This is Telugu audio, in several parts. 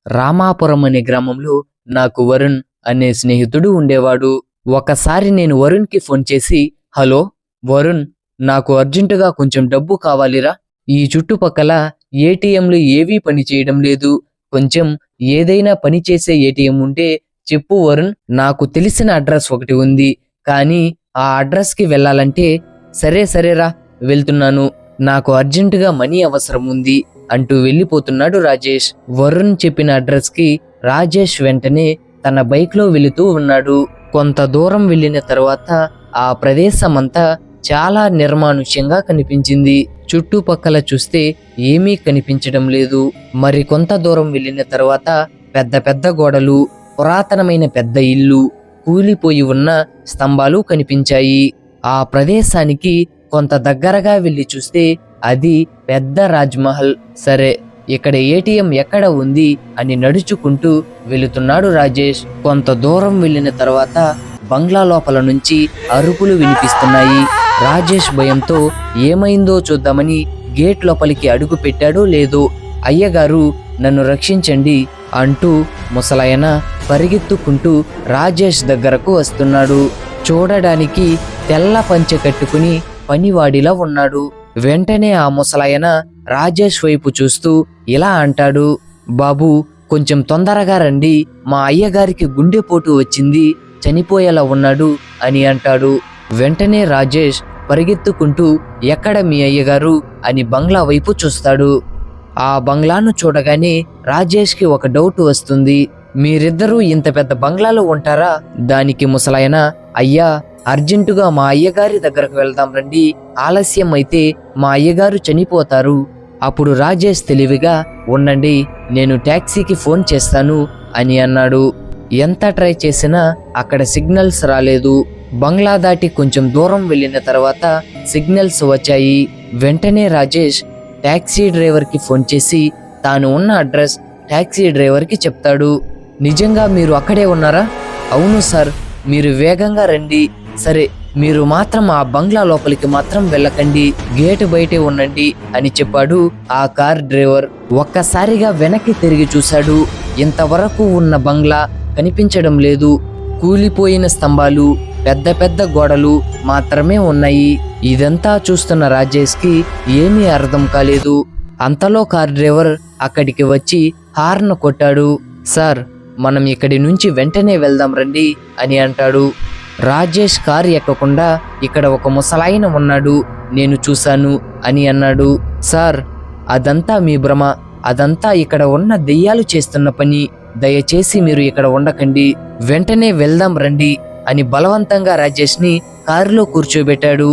రామాపురం అనే గ్రామంలో నాకు వరుణ్ అనే స్నేహితుడు ఉండేవాడు. ఒకసారి నేను వరుణ్కి ఫోన్ చేసి, హలో వరుణ్, నాకు అర్జెంటుగా కొంచెం డబ్బు కావాలిరా. ఈ చుట్టుపక్కల ఏటీఎంలు ఏవీ పని చేయడం లేదు. కొంచెం ఏదైనా పని చేసే ఏటీఎం ఉంటే చెప్పు వరుణ్. నాకు తెలిసిన అడ్రస్ ఒకటి ఉంది, కానీ ఆ అడ్రస్కి వెళ్ళాలంటే సరేరా వెళ్తున్నాను, నాకు అర్జెంటుగా మనీ అవసరం ఉంది అంటూ వెళ్ళిపోతున్నాడు రాజేష్. వరుణ్ చెప్పిన అడ్రస్ కి రాజేష్ వెంటనే తన బైక్ లో వెళుతూ ఉన్నాడు. కొంత దూరం వెళ్ళిన తర్వాత ఆ ప్రదేశమంతా చాలా నిర్మానుష్యంగా కనిపించింది. చుట్టుపక్కల చూస్తే ఏమీ కనిపించడం లేదు. మరి కొంత దూరం వెళ్ళిన తర్వాత పెద్ద పెద్ద గోడలు, పురాతనమైన పెద్ద ఇల్లు, కూలిపోయి ఉన్న స్తంభాలు కనిపించాయి. ఆ ప్రదేశానికి కొంత దగ్గరగా వెళ్ళి చూస్తే అది పెద్ద రాజ్మహల్. సరే, ఇక్కడ ఏటీఎం ఎక్కడ ఉంది అని నడుచుకుంటూ వెళుతున్నాడు రాజేష్. కొంత దూరం వెళ్ళిన తర్వాత బంగ్లా లోపల నుంచి అరుపులు వినిపిస్తున్నాయి. రాజేష్ భయంతో ఏమైందో చూద్దామని గేట్ లోపలికి అడుగు పెట్టాడో లేదో, అయ్యగారు నన్ను రక్షించండి అంటూ ముసలాయన పరిగెత్తుకుంటూ రాజేష్ దగ్గరకు వస్తున్నాడు. చూడడానికి తెల్ల పంచె కట్టుకుని పనివాడిలా ఉన్నాడు. వెంటనే ఆ ముసలాయన రాజేష్ వైపు చూస్తూ ఇలా అంటాడు, బాబు కొంచెం తొందరగా రండి, మా అయ్యగారికి గుండెపోటు వచ్చింది, చనిపోయేలా ఉన్నాడు అని అంటాడు. వెంటనే రాజేష్ పరిగెత్తుకుంటూ ఎక్కడ మీ అయ్యగారు అని బంగ్లా వైపు చూస్తాడు. ఆ బంగ్లాను చూడగానే రాజేష్కి ఒక డౌట్ వస్తుంది. మీరిద్దరూ ఇంత పెద్ద బంగ్లాలో ఉంటారా? దానికి ముసలాయన, అయ్యా అర్జెంటుగా మా అయ్యగారి దగ్గరకు వెళ్దాం రండి, ఆలస్యం అయితే మా అయ్యగారు చనిపోతారు. అప్పుడు రాజేష్ తెలివిగా, ఉండండి నేను ట్యాక్సీకి ఫోన్ చేస్తాను అని అన్నాడు. ఎంత ట్రై చేసినా అక్కడ సిగ్నల్స్ రాలేదు. బంగ్లా దాటి కొంచెం దూరం వెళ్ళిన తర్వాత సిగ్నల్స్ వచ్చాయి. వెంటనే రాజేష్ ట్యాక్సీ డ్రైవర్కి ఫోన్ చేసి తాను ఉన్న అడ్రస్ ట్యాక్సీ డ్రైవర్కి చెప్తాడు. నిజంగా మీరు అక్కడే ఉన్నారా? అవును సార్, మీరు వేగంగా రండి. సరే, మీరు మాత్రం ఆ బంగ్లా లోపలికి మాత్రం వెళ్ళకండి, గేటు బయటే ఉండండి అని చెప్పాడు ఆ కార్ డ్రైవర్. ఒక్కసారిగా వెనక్కి తిరిగి చూశాడు. ఇంతవరకు ఉన్న బంగ్లా కనిపించడం లేదు. కూలిపోయిన స్తంభాలు, పెద్ద పెద్ద గోడలు మాత్రమే ఉన్నాయి. ఇదంతా చూస్తున్న రాజేష్కి ఏమీ అర్థం కాలేదు. అంతలో కార్ డ్రైవర్ అక్కడికి వచ్చి హార్న్ కొట్టాడు. సార్, మనం ఇక్కడి నుంచి వెంటనే వెళ్దాం రండి అని అంటాడు. రాజేష్ కారు ఎక్కకుండా ఇక్కడ ఒక ముసలాయన ఉన్నాడు, నేను చూశాను అని అన్నాడు. సార్, అదంతా మీ భ్రమ, అదంతా ఇక్కడ ఉన్న దెయ్యాలు చేస్తున్న పని, దయచేసి మీరు ఇక్కడ ఉండకండి, వెంటనే వెళ్దాం రండి అని బలవంతంగా రాజేష్ని కారులో కూర్చోబెట్టాడు.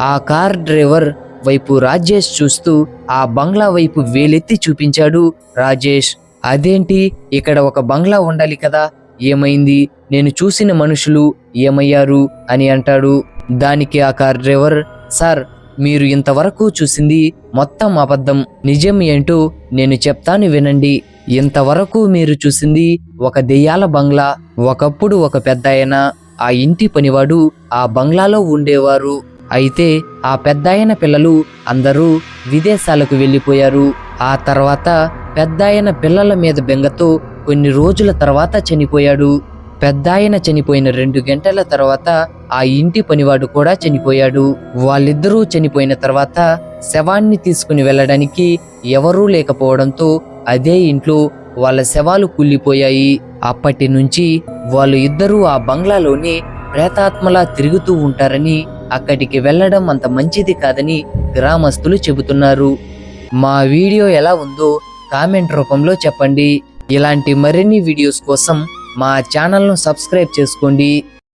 ఆ కార్ డ్రైవర్ వైపు రాజేష్ చూస్తూ ఆ బంగ్లా వైపు వేలెత్తి చూపించాడు రాజేష్. అదేంటి, ఇక్కడ ఒక బంగ్లా ఉండాలి కదా, ఏమైంది, నేను చూసిన మనుషులు ఏమయ్యారు అని అంటాడు. దానికి ఆ కార్ డ్రైవర్, సార్ మీరు ఇంతవరకు చూసింది మొత్తం అబద్ధం, నిజం ఏంటో నేను చెప్తాను వినండి. ఇంతవరకు మీరు చూసింది ఒక దెయ్యాల బంగ్లా. ఒకప్పుడు ఒక పెద్దాయన, ఆ ఇంటి పనివాడు ఆ బంగ్లాలో ఉండేవారు. అయితే ఆ పెద్దాయన పిల్లలు అందరూ విదేశాలకు వెళ్ళిపోయారు. ఆ తర్వాత పెద్దాయన పిల్లల మీద బెంగతో కొన్ని రోజుల తర్వాత చనిపోయాడు. పెద్దాయన చనిపోయిన 2 గంటల తర్వాత ఆ ఇంటి పనివాడు కూడా చనిపోయాడు. వాళ్ళిద్దరూ చనిపోయిన తర్వాత శవాన్ని తీసుకుని వెళ్ళడానికి ఎవరూ లేకపోవడంతో అదే ఇంట్లో వాళ్ళ శవాలు కూలిపోయాయి. అప్పటి నుంచి వాళ్ళు ఇద్దరూ ఆ బంగ్లాలోనే ప్రేతాత్మలా తిరుగుతూ ఉంటారని, అక్కడికి వెళ్ళడం అంత మంచిది కాదని గ్రామస్తులు చెబుతున్నారు. మా వీడియో ఎలా ఉందో కామెంట్ రూపంలో చెప్పండి. ఇలాంటి మరిన్ని వీడియోస్ కోసం మా ఛానల్ను సబ్స్క్రైబ్ చేసుకోండి.